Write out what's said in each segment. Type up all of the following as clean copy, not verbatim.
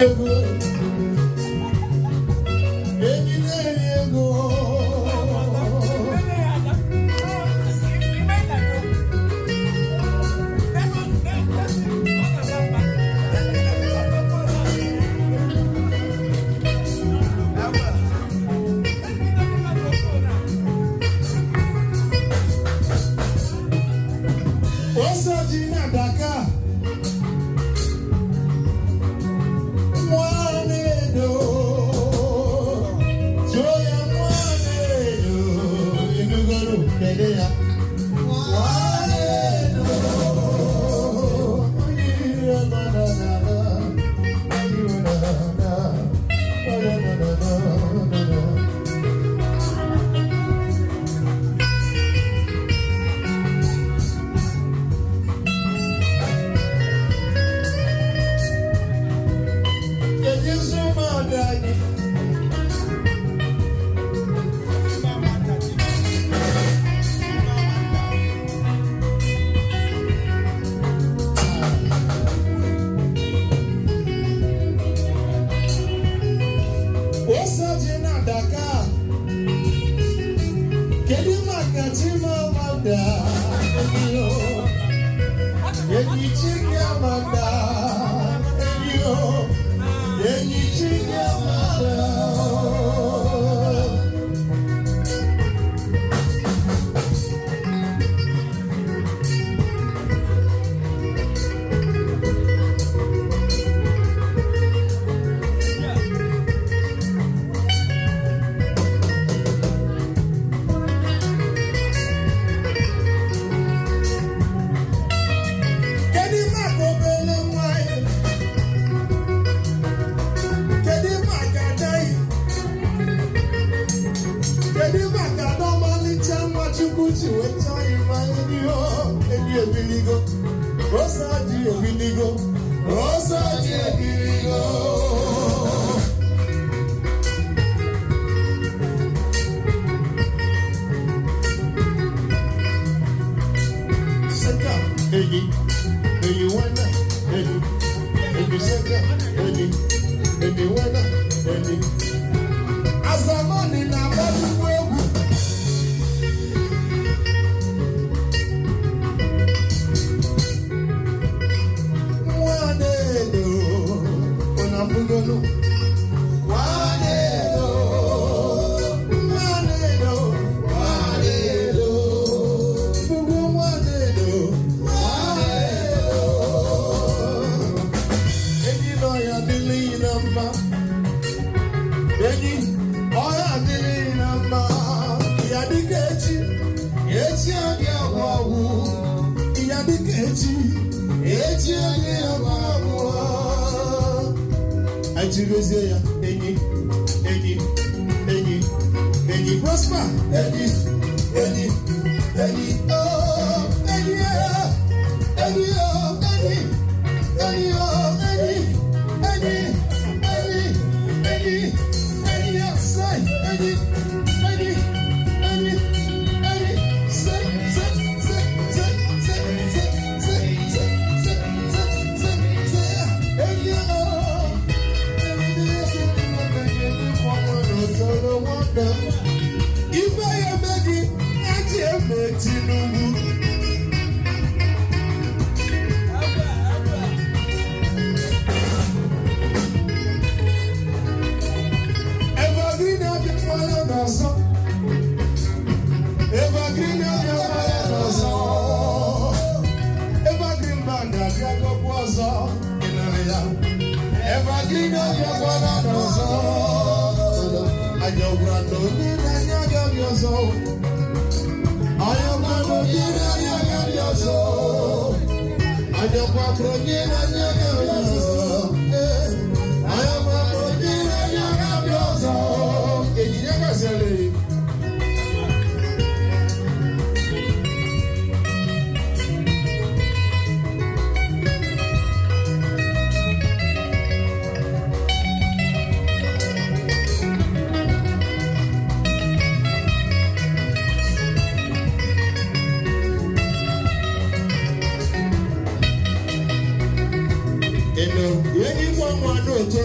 Oseoji Nwa Ani-Edo, Joya Nwa Ani-Edo, Inugolu Kedeya.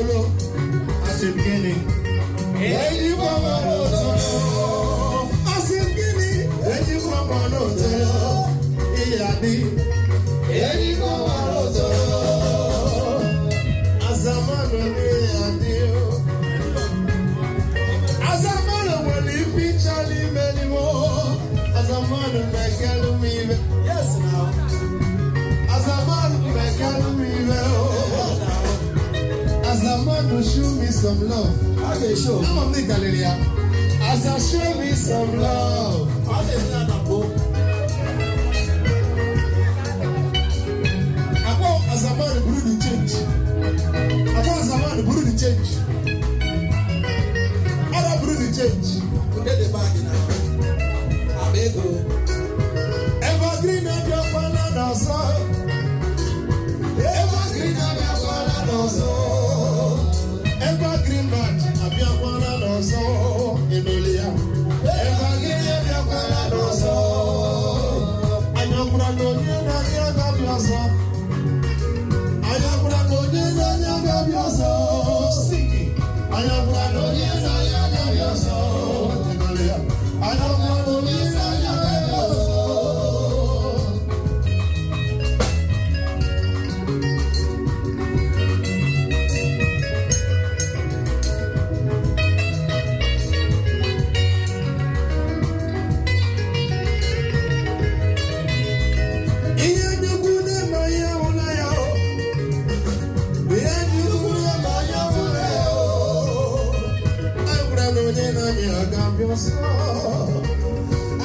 solo. I said, Guinea. When you come on solo. I said, Guinea. When you come on solo. Iyadi. When you come on solo. As a man, Iyadi. As a man, when you picture me anymore. As a man, like me. Yes, now. As a man, like me. As a man will show me some love. Okay, show. I'm a Galleria. As I show me some love. As a man, the change. As a man, the change. Other the change. Get the bag now. Abego. Evergreen of your banana soil. Evergreen of your banana soil. Evergreen man, of your banana soil. Emilia. Evergreen of your banana soil. And your brother, you know, you got your soul. And your brother, you know, you got your soul. Singing. And your brother, you know, you got your soul. Emilia. And your brother, you know, you got your soul. I